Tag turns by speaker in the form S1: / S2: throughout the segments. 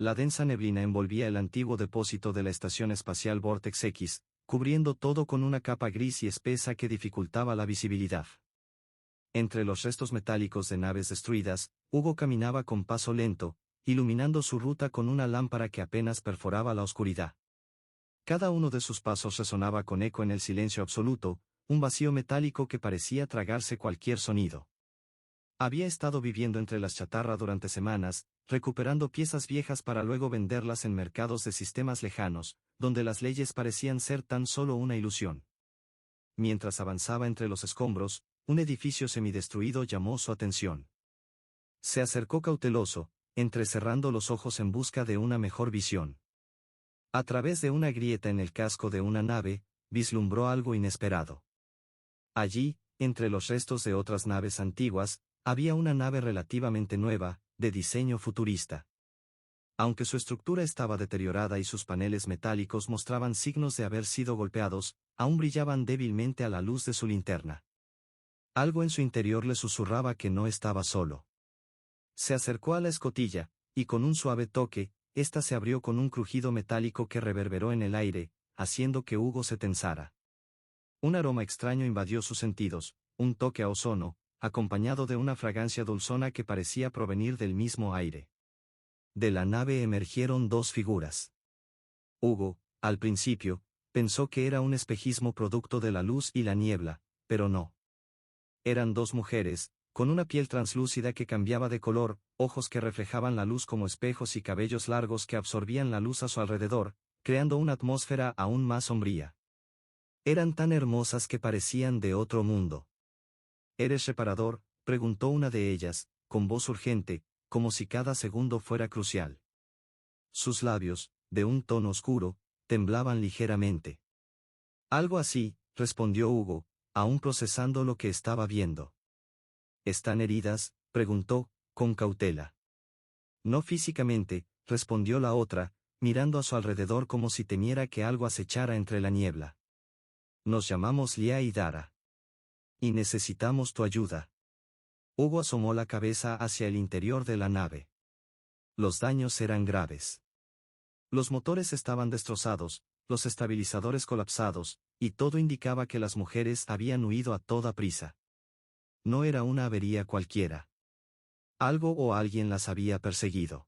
S1: La densa neblina envolvía el antiguo depósito de la Estación Espacial Vortex X, cubriendo todo con una capa gris y espesa que dificultaba la visibilidad. Entre los restos metálicos de naves destruidas, Hugo caminaba con paso lento, iluminando su ruta con una lámpara que apenas perforaba la oscuridad. Cada uno de sus pasos resonaba con eco en el silencio absoluto, un vacío metálico que parecía tragarse cualquier sonido. Había estado viviendo entre las chatarra durante semanas, recuperando piezas viejas para luego venderlas en mercados de sistemas lejanos, donde las leyes parecían ser tan solo una ilusión. Mientras avanzaba entre los escombros, un edificio semidestruido llamó su atención. Se acercó cauteloso, entrecerrando los ojos en busca de una mejor visión. A través de una grieta en el casco de una nave, vislumbró algo inesperado. Allí, entre los restos de otras naves antiguas, había una nave relativamente nueva, de diseño futurista. Aunque su estructura estaba deteriorada y sus paneles metálicos mostraban signos de haber sido golpeados, aún brillaban débilmente a la luz de su linterna. Algo en su interior le susurraba que no estaba solo. Se acercó a la escotilla, y con un suave toque, ésta se abrió con un crujido metálico que reverberó en el aire, haciendo que Hugo se tensara. Un aroma extraño invadió sus sentidos, un toque a ozono, acompañado de una fragancia dulzona que parecía provenir del mismo aire. De la nave emergieron dos figuras. Hugo, al principio, pensó que era un espejismo producto de la luz y la niebla, pero no. Eran dos mujeres, con una piel translúcida que cambiaba de color, ojos que reflejaban la luz como espejos y cabellos largos que absorbían la luz a su alrededor, creando una atmósfera aún más sombría. Eran tan hermosas que parecían de otro mundo. ¿Eres reparador?, preguntó una de ellas, con voz urgente, como si cada segundo fuera crucial. Sus labios, de un tono oscuro, temblaban ligeramente. Algo así, respondió Hugo, aún procesando lo que estaba viendo. ¿Están heridas?, preguntó, con cautela. No físicamente, respondió la otra, mirando a su alrededor como si temiera que algo acechara entre la niebla. Nos llamamos Lia y Dara. Y necesitamos tu ayuda. Hugo asomó la cabeza hacia el interior de la nave. Los daños eran graves. Los motores estaban destrozados, los estabilizadores colapsados, y todo indicaba que las mujeres habían huido a toda prisa. No era una avería cualquiera. Algo o alguien las había perseguido.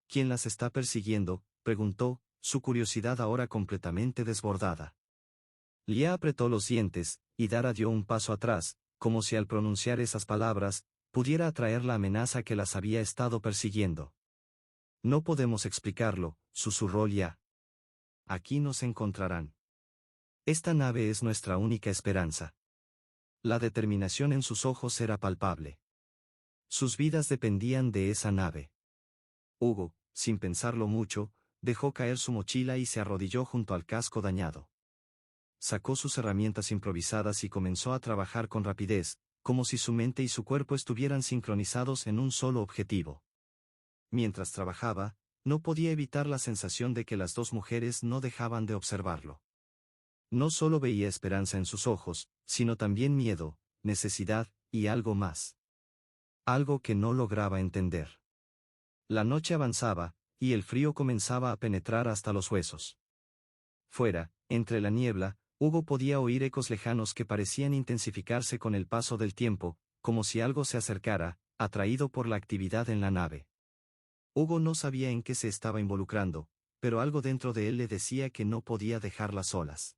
S1: ¿Quién las está persiguiendo?, preguntó, su curiosidad ahora completamente desbordada. Lia apretó los dientes, y Dara dio un paso atrás, como si al pronunciar esas palabras, pudiera atraer la amenaza que las había estado persiguiendo. No podemos explicarlo, susurró Lia. Aquí nos encontrarán. Esta nave es nuestra única esperanza. La determinación en sus ojos era palpable. Sus vidas dependían de esa nave. Hugo, sin pensarlo mucho, dejó caer su mochila y se arrodilló junto al casco dañado. Sacó sus herramientas improvisadas y comenzó a trabajar con rapidez, como si su mente y su cuerpo estuvieran sincronizados en un solo objetivo. Mientras trabajaba, no podía evitar la sensación de que las dos mujeres no dejaban de observarlo. No solo veía esperanza en sus ojos, sino también miedo, necesidad, y algo más. Algo que no lograba entender. La noche avanzaba, y el frío comenzaba a penetrar hasta los huesos. Fuera, entre la niebla, Hugo podía oír ecos lejanos que parecían intensificarse con el paso del tiempo, como si algo se acercara, atraído por la actividad en la nave. Hugo no sabía en qué se estaba involucrando, pero algo dentro de él le decía que no podía dejarlas solas.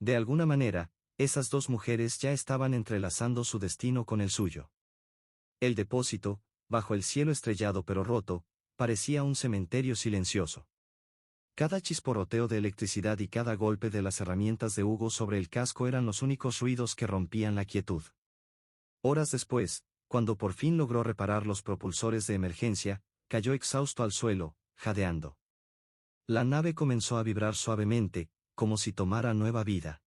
S1: De alguna manera, esas dos mujeres ya estaban entrelazando su destino con el suyo. El depósito, bajo el cielo estrellado pero roto, parecía un cementerio silencioso. Cada chisporroteo de electricidad y cada golpe de las herramientas de Hugo sobre el casco eran los únicos ruidos que rompían la quietud. Horas después, cuando por fin logró reparar los propulsores de emergencia, cayó exhausto al suelo, jadeando. La nave comenzó a vibrar suavemente, como si tomara nueva vida.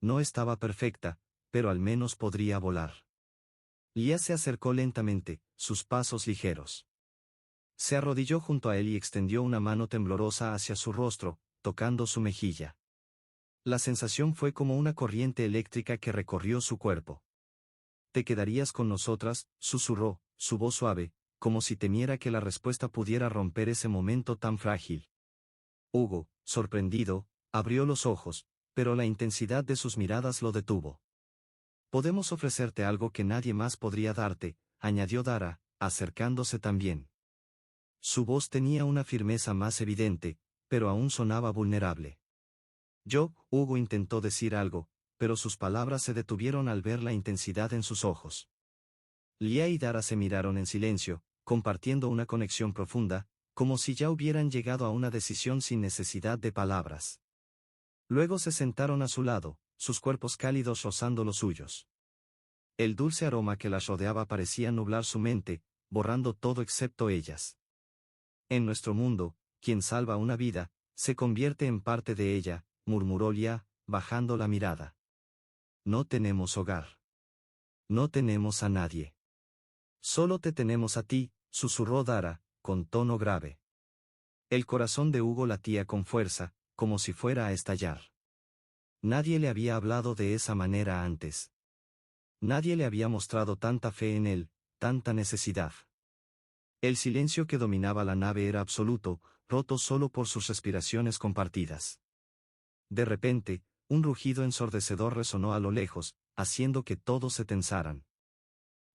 S1: No estaba perfecta, pero al menos podría volar. Lia se acercó lentamente, sus pasos ligeros. Se arrodilló junto a él y extendió una mano temblorosa hacia su rostro, tocando su mejilla. La sensación fue como una corriente eléctrica que recorrió su cuerpo. «¿Te quedarías con nosotras?», susurró, su voz suave, como si temiera que la respuesta pudiera romper ese momento tan frágil. Hugo, sorprendido, abrió los ojos, pero la intensidad de sus miradas lo detuvo. «Podemos ofrecerte algo que nadie más podría darte», añadió Dara, acercándose también. Su voz tenía una firmeza más evidente, pero aún sonaba vulnerable. Hugo intentó decir algo, pero sus palabras se detuvieron al ver la intensidad en sus ojos. Lia y Dara se miraron en silencio, compartiendo una conexión profunda, como si ya hubieran llegado a una decisión sin necesidad de palabras. Luego se sentaron a su lado, sus cuerpos cálidos rozando los suyos. El dulce aroma que las rodeaba parecía nublar su mente, borrando todo excepto ellas. «En nuestro mundo, quien salva una vida, se convierte en parte de ella», murmuró Lia, bajando la mirada. «No tenemos hogar. No tenemos a nadie. Solo te tenemos a ti», susurró Dara, con tono grave. El corazón de Hugo latía con fuerza, como si fuera a estallar. Nadie le había hablado de esa manera antes. Nadie le había mostrado tanta fe en él, tanta necesidad. El silencio que dominaba la nave era absoluto, roto solo por sus respiraciones compartidas. De repente, un rugido ensordecedor resonó a lo lejos, haciendo que todos se tensaran.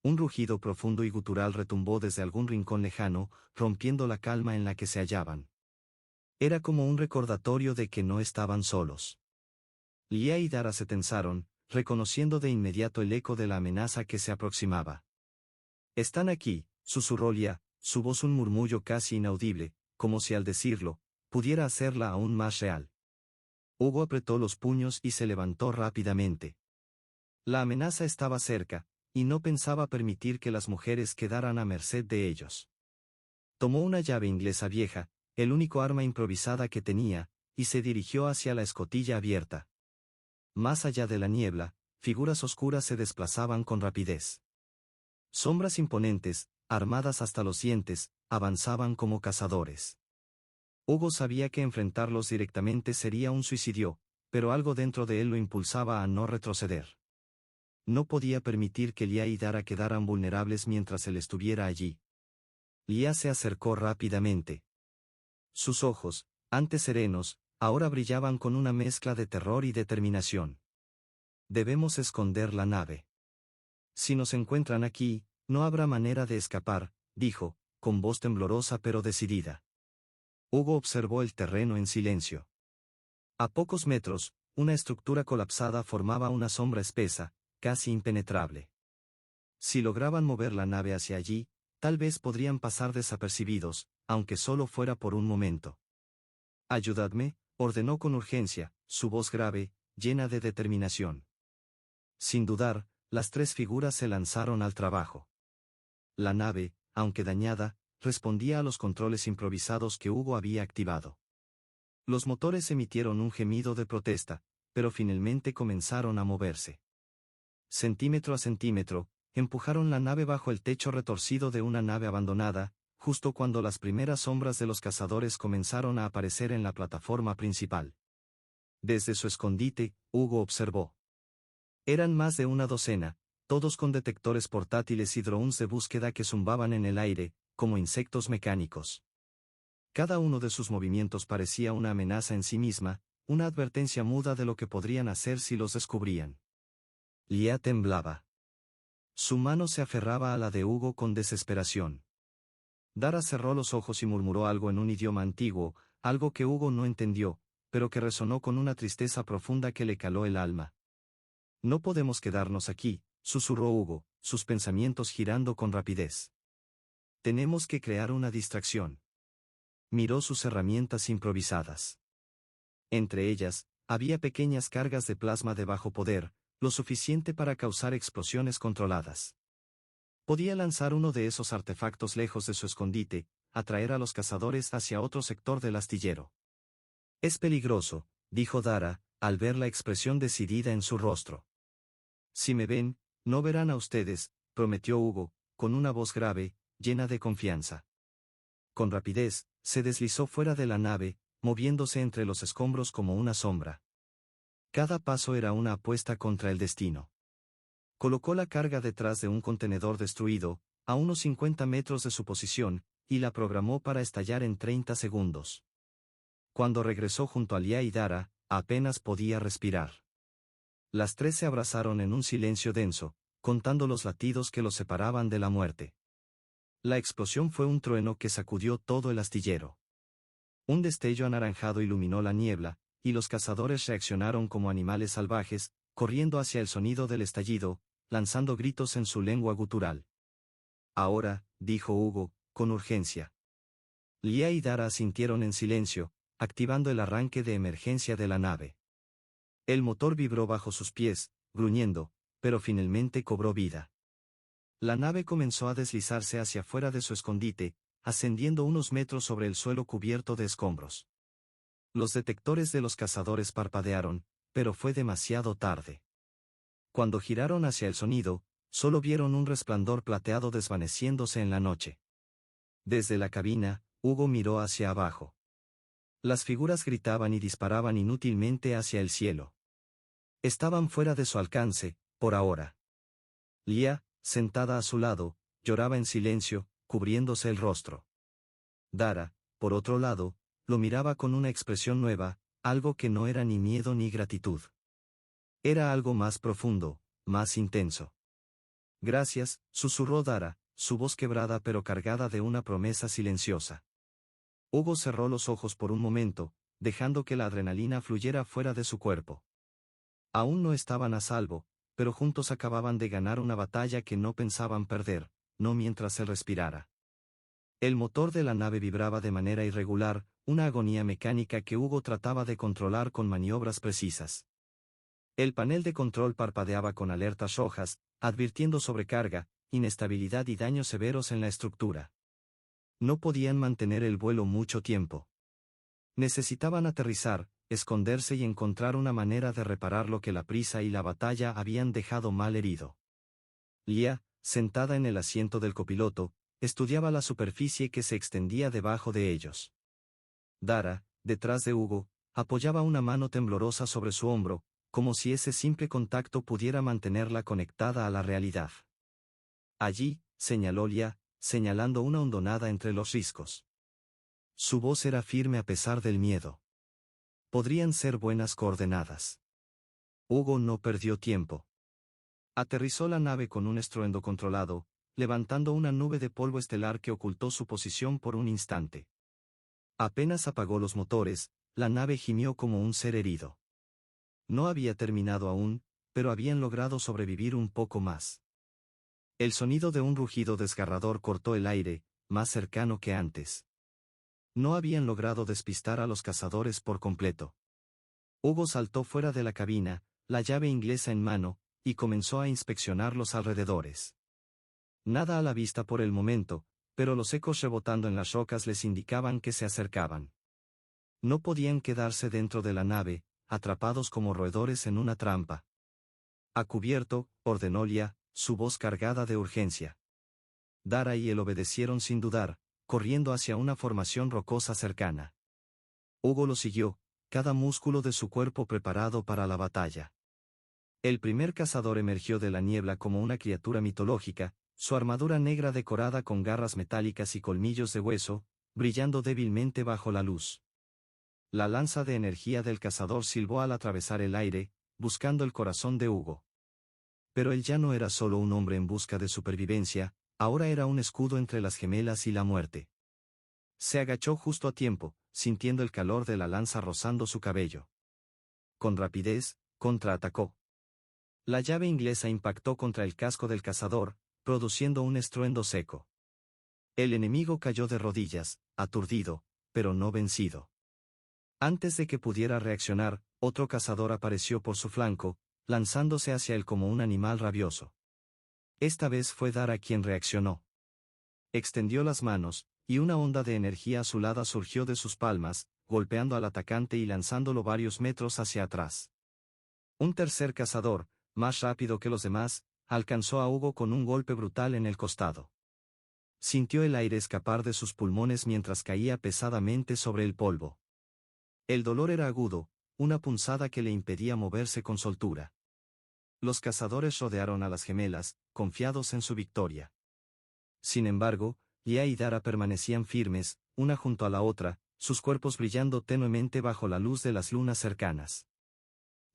S1: Un rugido profundo y gutural retumbó desde algún rincón lejano, rompiendo la calma en la que se hallaban. Era como un recordatorio de que no estaban solos. Lia y Dara se tensaron, reconociendo de inmediato el eco de la amenaza que se aproximaba. «Están aquí», susurró Lia, su voz un murmullo casi inaudible, como si al decirlo, pudiera hacerla aún más real. Hugo apretó los puños y se levantó rápidamente. La amenaza estaba cerca, y no pensaba permitir que las mujeres quedaran a merced de ellos. Tomó una llave inglesa vieja, el único arma improvisada que tenía, y se dirigió hacia la escotilla abierta. Más allá de la niebla, figuras oscuras se desplazaban con rapidez. Sombras imponentes, armadas hasta los dientes, avanzaban como cazadores. Hugo sabía que enfrentarlos directamente sería un suicidio, pero algo dentro de él lo impulsaba a no retroceder. No podía permitir que Lia y Dara quedaran vulnerables mientras él estuviera allí. Lia se acercó rápidamente. Sus ojos, antes serenos, ahora brillaban con una mezcla de terror y determinación. «Debemos esconder la nave. Si nos encuentran aquí, no habrá manera de escapar», dijo, con voz temblorosa pero decidida. Hugo observó el terreno en silencio. A pocos metros, una estructura colapsada formaba una sombra espesa, casi impenetrable. Si lograban mover la nave hacia allí, tal vez podrían pasar desapercibidos, aunque solo fuera por un momento. «Ayudadme», ordenó con urgencia, su voz grave, llena de determinación. Sin dudar, las tres figuras se lanzaron al trabajo. La nave, aunque dañada, respondía a los controles improvisados que Hugo había activado. Los motores emitieron un gemido de protesta, pero finalmente comenzaron a moverse. Centímetro a centímetro, empujaron la nave bajo el techo retorcido de una nave abandonada, justo cuando las primeras sombras de los cazadores comenzaron a aparecer en la plataforma principal. Desde su escondite, Hugo observó. Eran más de una docena, todos con detectores portátiles y drones de búsqueda que zumbaban en el aire, como insectos mecánicos. Cada uno de sus movimientos parecía una amenaza en sí misma, una advertencia muda de lo que podrían hacer si los descubrían. Lia temblaba. Su mano se aferraba a la de Hugo con desesperación. Dara cerró los ojos y murmuró algo en un idioma antiguo, algo que Hugo no entendió, pero que resonó con una tristeza profunda que le caló el alma. «No podemos quedarnos aquí», susurró Hugo, sus pensamientos girando con rapidez. «Tenemos que crear una distracción». Miró sus herramientas improvisadas. Entre ellas, había pequeñas cargas de plasma de bajo poder, lo suficiente para causar explosiones controladas. Podía lanzar uno de esos artefactos lejos de su escondite, atraer a los cazadores hacia otro sector del astillero. «Es peligroso», dijo Dara, al ver la expresión decidida en su rostro. «Si me ven, no verán a ustedes», prometió Hugo, con una voz grave, llena de confianza. Con rapidez, se deslizó fuera de la nave, moviéndose entre los escombros como una sombra. Cada paso era una apuesta contra el destino. Colocó la carga detrás de un contenedor destruido, a unos 50 metros de su posición, y la programó para estallar en 30 segundos. Cuando regresó junto a Lia y Dara, apenas podía respirar. Las tres se abrazaron en un silencio denso, contando los latidos que los separaban de la muerte. La explosión fue un trueno que sacudió todo el astillero. Un destello anaranjado iluminó la niebla, y los cazadores reaccionaron como animales salvajes, corriendo hacia el sonido del estallido, lanzando gritos en su lengua gutural. Ahora, dijo Hugo, con urgencia. Lia y Dara asintieron en silencio, activando el arranque de emergencia de la nave. El motor vibró bajo sus pies, gruñendo, pero finalmente cobró vida. La nave comenzó a deslizarse hacia fuera de su escondite, ascendiendo unos metros sobre el suelo cubierto de escombros. Los detectores de los cazadores parpadearon, pero fue demasiado tarde. Cuando giraron hacia el sonido, solo vieron un resplandor plateado desvaneciéndose en la noche. Desde la cabina, Hugo miró hacia abajo. Las figuras gritaban y disparaban inútilmente hacia el cielo. Estaban fuera de su alcance, por ahora. Lia, sentada a su lado, lloraba en silencio, cubriéndose el rostro. Dara, por otro lado, lo miraba con una expresión nueva, algo que no era ni miedo ni gratitud. Era algo más profundo, más intenso. Gracias, susurró Dara, su voz quebrada pero cargada de una promesa silenciosa. Hugo cerró los ojos por un momento, dejando que la adrenalina fluyera fuera de su cuerpo. Aún no estaban a salvo, pero juntos acababan de ganar una batalla que no pensaban perder, no mientras él respirara. El motor de la nave vibraba de manera irregular, una agonía mecánica que Hugo trataba de controlar con maniobras precisas. El panel de control parpadeaba con alertas rojas, advirtiendo sobrecarga, inestabilidad y daños severos en la estructura. No podían mantener el vuelo mucho tiempo. Necesitaban aterrizar, esconderse y encontrar una manera de reparar lo que la prisa y la batalla habían dejado mal herido. Lia, sentada en el asiento del copiloto, estudiaba la superficie que se extendía debajo de ellos. Dara, detrás de Hugo, apoyaba una mano temblorosa sobre su hombro, como si ese simple contacto pudiera mantenerla conectada a la realidad. Allí, señaló Lia, señalando una hondonada entre los riscos. Su voz era firme a pesar del miedo. Podrían ser buenas coordenadas. Hugo no perdió tiempo. Aterrizó la nave con un estruendo controlado, levantando una nube de polvo estelar que ocultó su posición por un instante. Apenas apagó los motores, la nave gimió como un ser herido. No había terminado aún, pero habían logrado sobrevivir un poco más. El sonido de un rugido desgarrador cortó el aire, más cercano que antes. No habían logrado despistar a los cazadores por completo. Hugo saltó fuera de la cabina, la llave inglesa en mano, y comenzó a inspeccionar los alrededores. Nada a la vista por el momento, pero los ecos rebotando en las rocas les indicaban que se acercaban. No podían quedarse dentro de la nave, atrapados como roedores en una trampa. A cubierto, ordenó Lia, su voz cargada de urgencia. Dara y él obedecieron sin dudar, corriendo hacia una formación rocosa cercana. Hugo lo siguió, cada músculo de su cuerpo preparado para la batalla. El primer cazador emergió de la niebla como una criatura mitológica, su armadura negra decorada con garras metálicas y colmillos de hueso, brillando débilmente bajo la luz. La lanza de energía del cazador silbó al atravesar el aire, buscando el corazón de Hugo. Pero él ya no era solo un hombre en busca de supervivencia, ahora era un escudo entre las gemelas y la muerte. Se agachó justo a tiempo, sintiendo el calor de la lanza rozando su cabello. Con rapidez, contraatacó. La llave inglesa impactó contra el casco del cazador, produciendo un estruendo seco. El enemigo cayó de rodillas, aturdido, pero no vencido. Antes de que pudiera reaccionar, otro cazador apareció por su flanco, lanzándose hacia él como un animal rabioso. Esta vez fue Dara quien reaccionó. Extendió las manos, y una onda de energía azulada surgió de sus palmas, golpeando al atacante y lanzándolo varios metros hacia atrás. Un tercer cazador, más rápido que los demás, alcanzó a Hugo con un golpe brutal en el costado. Sintió el aire escapar de sus pulmones mientras caía pesadamente sobre el polvo. El dolor era agudo, una punzada que le impedía moverse con soltura. Los cazadores rodearon a las gemelas, confiados en su victoria. Sin embargo, Lía y Dara permanecían firmes, una junto a la otra, sus cuerpos brillando tenuemente bajo la luz de las lunas cercanas.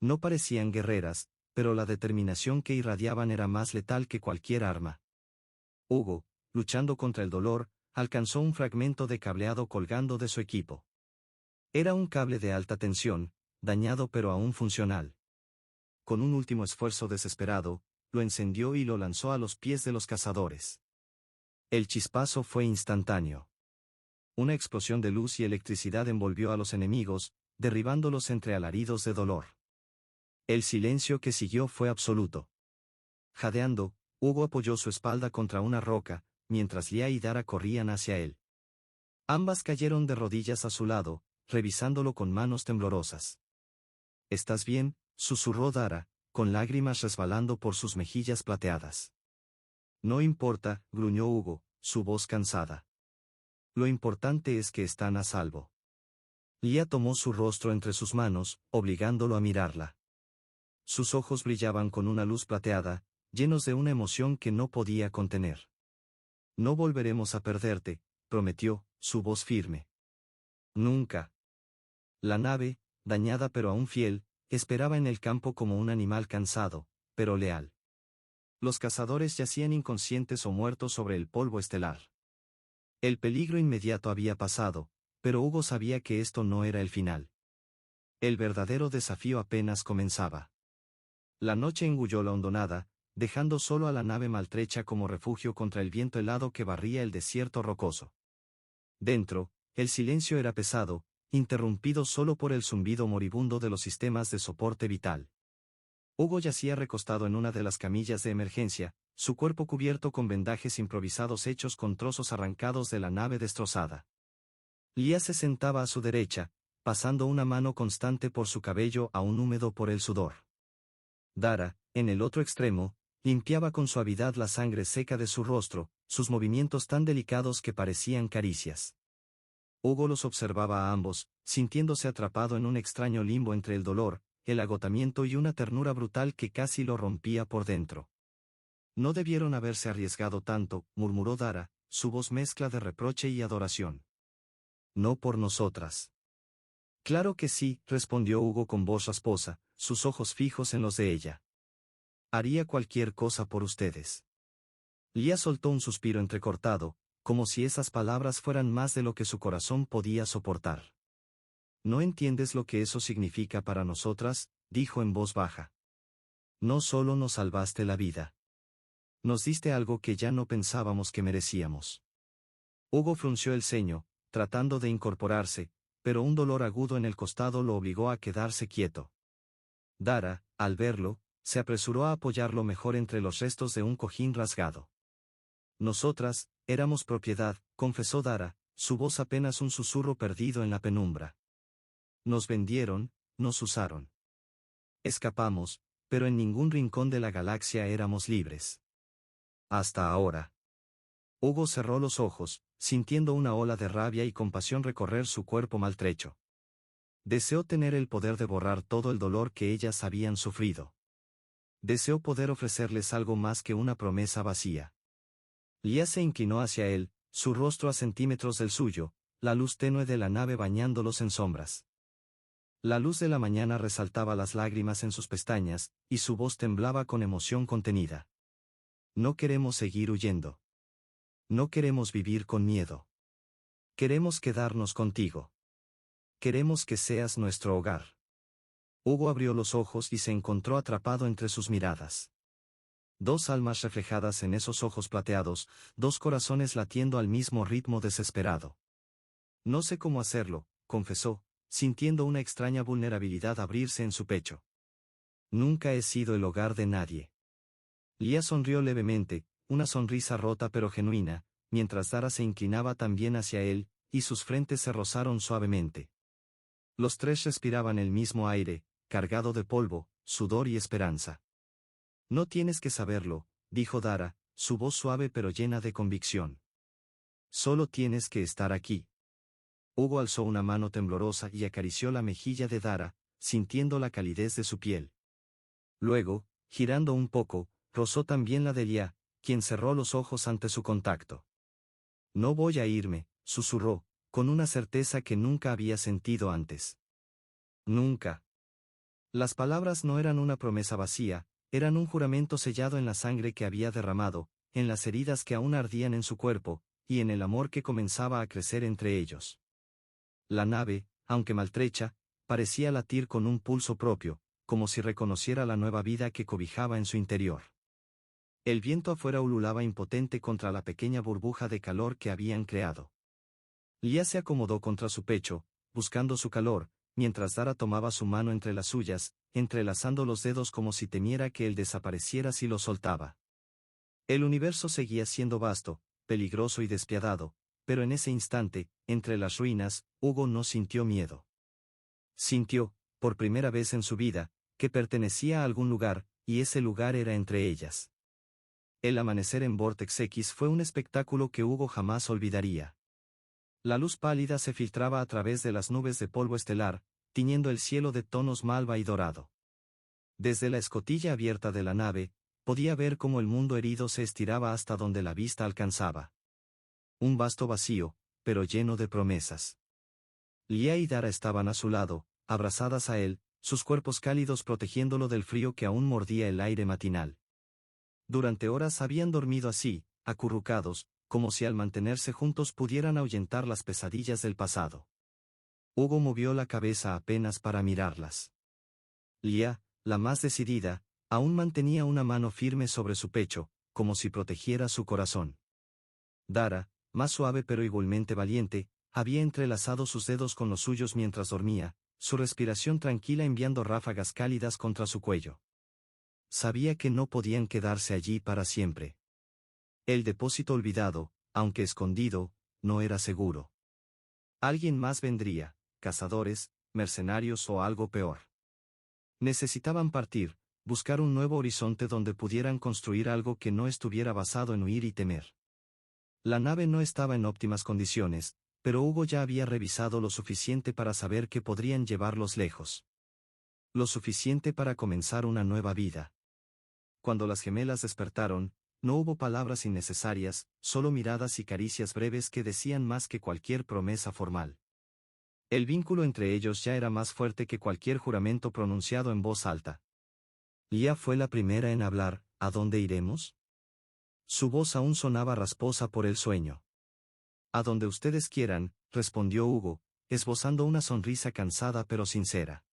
S1: No parecían guerreras, pero la determinación que irradiaban era más letal que cualquier arma. Hugo, luchando contra el dolor, alcanzó un fragmento de cableado colgando de su equipo. Era un cable de alta tensión, dañado pero aún funcional. Con un último esfuerzo desesperado, lo encendió y lo lanzó a los pies de los cazadores. El chispazo fue instantáneo. Una explosión de luz y electricidad envolvió a los enemigos, derribándolos entre alaridos de dolor. El silencio que siguió fue absoluto. Jadeando, Hugo apoyó su espalda contra una roca, mientras Lía y Dara corrían hacia él. Ambas cayeron de rodillas a su lado, revisándolo con manos temblorosas. «¿Estás bien?», susurró Dara, con lágrimas resbalando por sus mejillas plateadas. «No importa», gruñó Hugo, su voz cansada. «Lo importante es que están a salvo». Lía tomó su rostro entre sus manos, obligándolo a mirarla. Sus ojos brillaban con una luz plateada, llenos de una emoción que no podía contener. «No volveremos a perderte», prometió, su voz firme. «Nunca». La nave, dañada pero aún fiel, esperaba en el campo como un animal cansado, pero leal. Los cazadores yacían inconscientes o muertos sobre el polvo estelar. El peligro inmediato había pasado, pero Hugo sabía que esto no era el final. El verdadero desafío apenas comenzaba. La noche engulló la hondonada, dejando solo a la nave maltrecha como refugio contra el viento helado que barría el desierto rocoso. Dentro, el silencio era pesado, interrumpido solo por el zumbido moribundo de los sistemas de soporte vital. Hugo yacía recostado en una de las camillas de emergencia, su cuerpo cubierto con vendajes improvisados hechos con trozos arrancados de la nave destrozada. Lía se sentaba a su derecha, pasando una mano constante por su cabello aún húmedo por el sudor. Dara, en el otro extremo, limpiaba con suavidad la sangre seca de su rostro, sus movimientos tan delicados que parecían caricias. Hugo los observaba a ambos, sintiéndose atrapado en un extraño limbo entre el dolor, el agotamiento y una ternura brutal que casi lo rompía por dentro. «No debieron haberse arriesgado tanto», murmuró Dara, su voz mezcla de reproche y adoración. «No por nosotras». «Claro que sí», respondió Hugo con voz rasposa, sus ojos fijos en los de ella. «Haría cualquier cosa por ustedes». Lía soltó un suspiro entrecortado, como si esas palabras fueran más de lo que su corazón podía soportar. «¿No entiendes lo que eso significa para nosotras?», dijo en voz baja. «No solo nos salvaste la vida. Nos diste algo que ya no pensábamos que merecíamos». Hugo frunció el ceño, tratando de incorporarse, pero un dolor agudo en el costado lo obligó a quedarse quieto. Dara, al verlo, se apresuró a apoyarlo mejor entre los restos de un cojín rasgado. «Nosotras, éramos propiedad», confesó Dara, su voz apenas un susurro perdido en la penumbra. «Nos vendieron, nos usaron. Escapamos, pero en ningún rincón de la galaxia éramos libres. Hasta ahora». Hugo cerró los ojos, sintiendo una ola de rabia y compasión recorrer su cuerpo maltrecho. Deseó tener el poder de borrar todo el dolor que ellas habían sufrido. Deseó poder ofrecerles algo más que una promesa vacía. Lía se inclinó hacia él, su rostro a centímetros del suyo, la luz tenue de la nave bañándolos en sombras. La luz de la mañana resaltaba las lágrimas en sus pestañas, y su voz temblaba con emoción contenida. «No queremos seguir huyendo. No queremos vivir con miedo. Queremos quedarnos contigo. Queremos que seas nuestro hogar». Hugo abrió los ojos y se encontró atrapado entre sus miradas. Dos almas reflejadas en esos ojos plateados, dos corazones latiendo al mismo ritmo desesperado. «No sé cómo hacerlo», confesó, sintiendo una extraña vulnerabilidad abrirse en su pecho. «Nunca he sido el hogar de nadie». Lía sonrió levemente, una sonrisa rota pero genuina, mientras Dara se inclinaba también hacia él, y sus frentes se rozaron suavemente. Los tres respiraban el mismo aire, cargado de polvo, sudor y esperanza. «No tienes que saberlo», dijo Dara, su voz suave pero llena de convicción. «Solo tienes que estar aquí». Hugo alzó una mano temblorosa y acarició la mejilla de Dara, sintiendo la calidez de su piel. Luego, girando un poco, rozó también la de Lía, quien cerró los ojos ante su contacto. No voy a irme, susurró, con una certeza que nunca había sentido antes. Nunca. Las palabras no eran una promesa vacía, eran un juramento sellado en la sangre que había derramado, en las heridas que aún ardían en su cuerpo, y en el amor que comenzaba a crecer entre ellos. La nave, aunque maltrecha, parecía latir con un pulso propio, como si reconociera la nueva vida que cobijaba en su interior. El viento afuera ululaba impotente contra la pequeña burbuja de calor que habían creado. Lia se acomodó contra su pecho, buscando su calor, mientras Dara tomaba su mano entre las suyas, entrelazando los dedos como si temiera que él desapareciera si lo soltaba. El universo seguía siendo vasto, peligroso y despiadado, pero en ese instante, entre las ruinas, Hugo no sintió miedo. Sintió, por primera vez en su vida, que pertenecía a algún lugar, y ese lugar era entre ellas. El amanecer en Vortex X fue un espectáculo que Hugo jamás olvidaría. La luz pálida se filtraba a través de las nubes de polvo estelar, tiñendo el cielo de tonos malva y dorado. Desde la escotilla abierta de la nave, podía ver cómo el mundo herido se estiraba hasta donde la vista alcanzaba. Un vasto vacío, pero lleno de promesas. Lia y Dara estaban a su lado, abrazadas a él, sus cuerpos cálidos protegiéndolo del frío que aún mordía el aire matinal. Durante horas habían dormido así, acurrucados, como si al mantenerse juntos pudieran ahuyentar las pesadillas del pasado. Hugo movió la cabeza apenas para mirarlas. Lia, la más decidida, aún mantenía una mano firme sobre su pecho, como si protegiera su corazón. Dara, más suave pero igualmente valiente, había entrelazado sus dedos con los suyos mientras dormía, su respiración tranquila enviando ráfagas cálidas contra su cuello. Sabía que no podían quedarse allí para siempre. El depósito olvidado, aunque escondido, no era seguro. Alguien más vendría, cazadores, mercenarios o algo peor. Necesitaban partir, buscar un nuevo horizonte donde pudieran construir algo que no estuviera basado en huir y temer. La nave no estaba en óptimas condiciones, pero Hugo ya había revisado lo suficiente para saber que podrían llevarlos lejos. Lo suficiente para comenzar una nueva vida. Cuando las gemelas despertaron, no hubo palabras innecesarias, solo miradas y caricias breves que decían más que cualquier promesa formal. El vínculo entre ellos ya era más fuerte que cualquier juramento pronunciado en voz alta. Lia fue la primera en hablar, ¿a dónde iremos? Su voz aún sonaba rasposa por el sueño. A donde ustedes quieran, respondió Hugo, esbozando una sonrisa cansada pero sincera.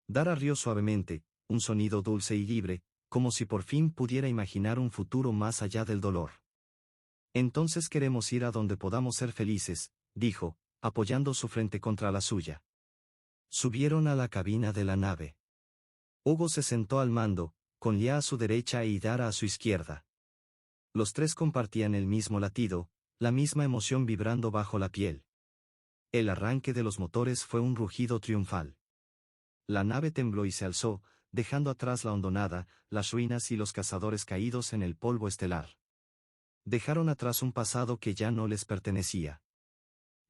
S1: Dara rió suavemente, un sonido dulce y libre, como si por fin pudiera imaginar un futuro más allá del dolor. Entonces queremos ir a donde podamos ser felices, dijo, apoyando su frente contra la suya. Subieron a la cabina de la nave. Hugo se sentó al mando, con Lia a su derecha y Dara a su izquierda. Los tres compartían el mismo latido, la misma emoción vibrando bajo la piel. El arranque de los motores fue un rugido triunfal. La nave tembló y se alzó, dejando atrás la hondonada, las ruinas y los cazadores caídos en el polvo estelar. Dejaron atrás un pasado que ya no les pertenecía.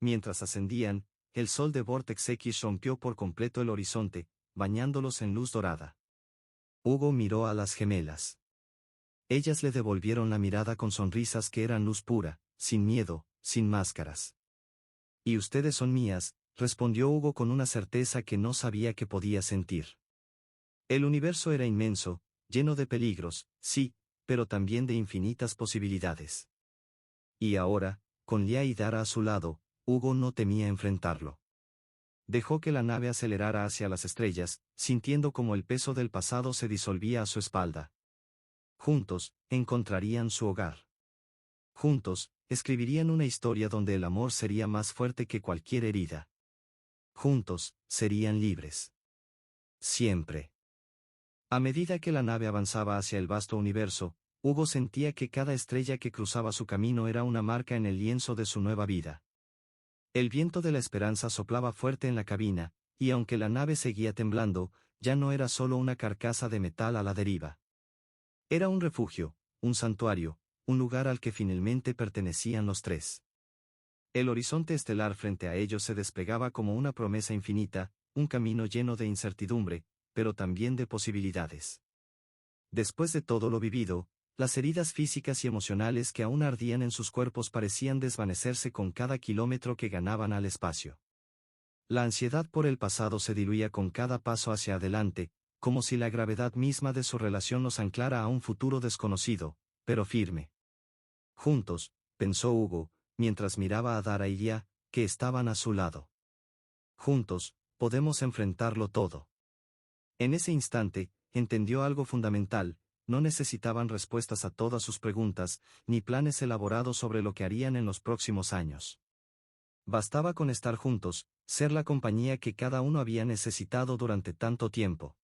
S1: Mientras ascendían, el sol de Vortex X rompió por completo el horizonte, bañándolos en luz dorada. Hugo miró a las gemelas. Ellas le devolvieron la mirada con sonrisas que eran luz pura, sin miedo, sin máscaras. Y ustedes son mías, respondió Hugo con una certeza que no sabía que podía sentir. El universo era inmenso, lleno de peligros, sí, pero también de infinitas posibilidades. Y ahora, con Lia y Dara a su lado, Hugo no temía enfrentarlo. Dejó que la nave acelerara hacia las estrellas, sintiendo como el peso del pasado se disolvía a su espalda. Juntos, encontrarían su hogar. Juntos, escribirían una historia donde el amor sería más fuerte que cualquier herida. Juntos, serían libres. Siempre. A medida que la nave avanzaba hacia el vasto universo, Hugo sentía que cada estrella que cruzaba su camino era una marca en el lienzo de su nueva vida. El viento de la esperanza soplaba fuerte en la cabina, y aunque la nave seguía temblando, ya no era solo una carcasa de metal a la deriva. Era un refugio, un santuario, un lugar al que finalmente pertenecían los tres. El horizonte estelar frente a ellos se desplegaba como una promesa infinita, un camino lleno de incertidumbre, pero también de posibilidades. Después de todo lo vivido, Las heridas físicas y emocionales que aún ardían en sus cuerpos parecían desvanecerse con cada kilómetro que ganaban al espacio. La ansiedad por el pasado se diluía con cada paso hacia adelante, como si la gravedad misma de su relación los anclara a un futuro desconocido, pero firme. Juntos, pensó Hugo, mientras miraba a Dara y Gia, que estaban a su lado. Juntos, podemos enfrentarlo todo. En ese instante, entendió algo fundamental: no necesitaban respuestas a todas sus preguntas, ni planes elaborados sobre lo que harían en los próximos años. Bastaba con estar juntos, ser la compañía que cada uno había necesitado durante tanto tiempo.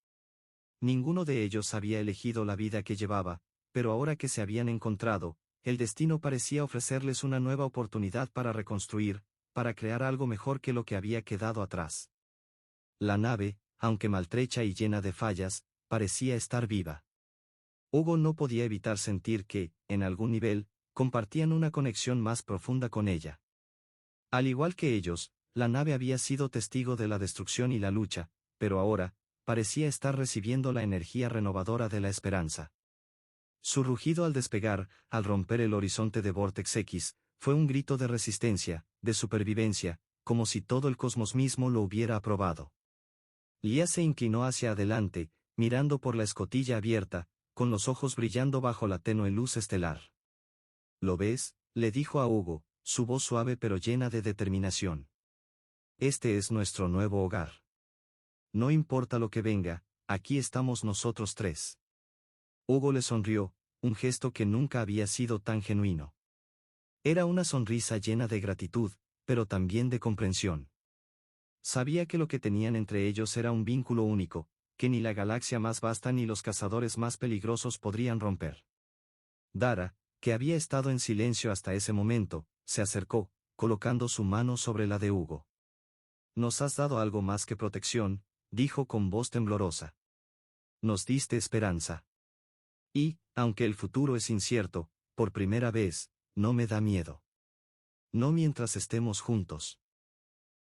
S1: Ninguno de ellos había elegido la vida que llevaba, pero ahora que se habían encontrado, el destino parecía ofrecerles una nueva oportunidad para reconstruir, para crear algo mejor que lo que había quedado atrás. La nave, aunque maltrecha y llena de fallas, parecía estar viva. Hugo no podía evitar sentir que, en algún nivel, compartían una conexión más profunda con ella. Al igual que ellos, la nave había sido testigo de la destrucción y la lucha, pero ahora, parecía estar recibiendo la energía renovadora de la esperanza. Su rugido al despegar, al romper el horizonte de Vortex X, fue un grito de resistencia, de supervivencia, como si todo el cosmos mismo lo hubiera aprobado. Lia se inclinó hacia adelante, mirando por la escotilla abierta, con los ojos brillando bajo la tenue luz estelar. «¿Lo ves?», le dijo a Hugo, su voz suave pero llena de determinación. «Este es nuestro nuevo hogar. No importa lo que venga, aquí estamos nosotros tres». Hugo le sonrió, un gesto que nunca había sido tan genuino. Era una sonrisa llena de gratitud, pero también de comprensión. Sabía que lo que tenían entre ellos era un vínculo único, que ni la galaxia más vasta ni los cazadores más peligrosos podrían romper. Dara, que había estado en silencio hasta ese momento, se acercó, colocando su mano sobre la de Hugo. «Nos has dado algo más que protección», dijo con voz temblorosa. «Nos diste esperanza. Y, aunque el futuro es incierto, por primera vez, no me da miedo. No mientras estemos juntos».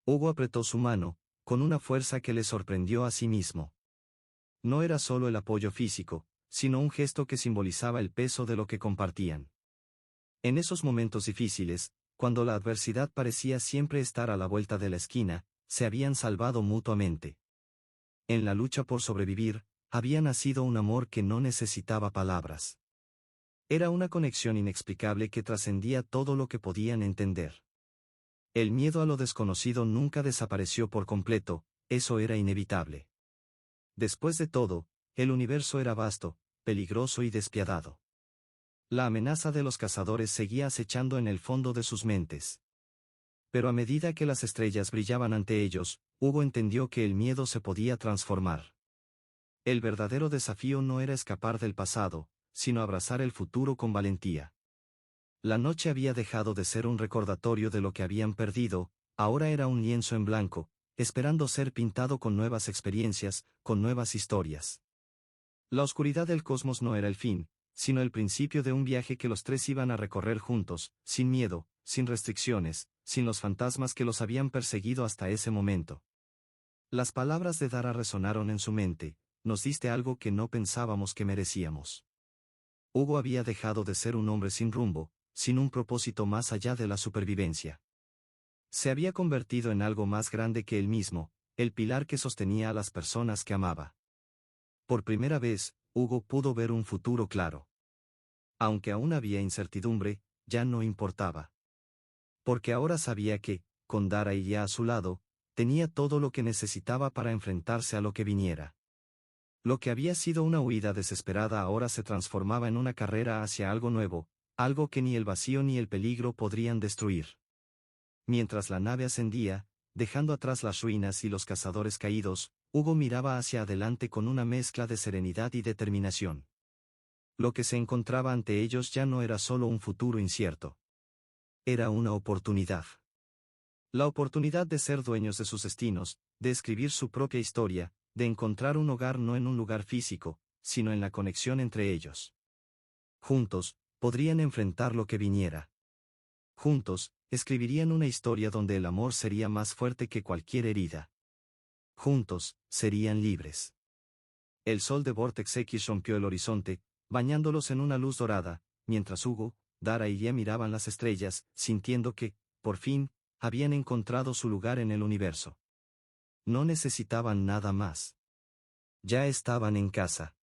S1: Hugo apretó su mano, con una fuerza que le sorprendió a sí mismo. No era solo el apoyo físico, sino un gesto que simbolizaba el peso de lo que compartían. En esos momentos difíciles, cuando la adversidad parecía siempre estar a la vuelta de la esquina, se habían salvado mutuamente. En la lucha por sobrevivir, había nacido un amor que no necesitaba palabras. Era una conexión inexplicable que trascendía todo lo que podían entender. El miedo a lo desconocido nunca desapareció por completo, eso era inevitable. Después de todo, el universo era vasto, peligroso y despiadado. La amenaza de los cazadores seguía acechando en el fondo de sus mentes. Pero a medida que las estrellas brillaban ante ellos, Hugo entendió que el miedo se podía transformar. El verdadero desafío no era escapar del pasado, sino abrazar el futuro con valentía. La noche había dejado de ser un recordatorio de lo que habían perdido, ahora era un lienzo en blanco, esperando ser pintado con nuevas experiencias, con nuevas historias. La oscuridad del cosmos no era el fin, sino el principio de un viaje que los tres iban a recorrer juntos, sin miedo, sin restricciones, sin los fantasmas que los habían perseguido hasta ese momento. Las palabras de Dara resonaron en su mente: «Nos diste algo que no pensábamos que merecíamos». Hugo había dejado de ser un hombre sin rumbo, sin un propósito más allá de la supervivencia. Se había convertido en algo más grande que él mismo, el pilar que sostenía a las personas que amaba. Por primera vez, Hugo pudo ver un futuro claro. Aunque aún había incertidumbre, ya no importaba. Porque ahora sabía que, con Dara y ya a su lado, tenía todo lo que necesitaba para enfrentarse a lo que viniera. Lo que había sido una huida desesperada ahora se transformaba en una carrera hacia algo nuevo, algo que ni el vacío ni el peligro podrían destruir. Mientras la nave ascendía, dejando atrás las ruinas y los cazadores caídos, Hugo miraba hacia adelante con una mezcla de serenidad y determinación. Lo que se encontraba ante ellos ya no era solo un futuro incierto. Era una oportunidad. La oportunidad de ser dueños de sus destinos, de escribir su propia historia, de encontrar un hogar no en un lugar físico, sino en la conexión entre ellos. Juntos, podrían enfrentar lo que viniera. Juntos, escribirían una historia donde el amor sería más fuerte que cualquier herida. Juntos, serían libres. El sol de Vortex X rompió el horizonte, bañándolos en una luz dorada, mientras Hugo, Dara y Lia miraban las estrellas, sintiendo que, por fin, habían encontrado su lugar en el universo. No necesitaban nada más. Ya estaban en casa.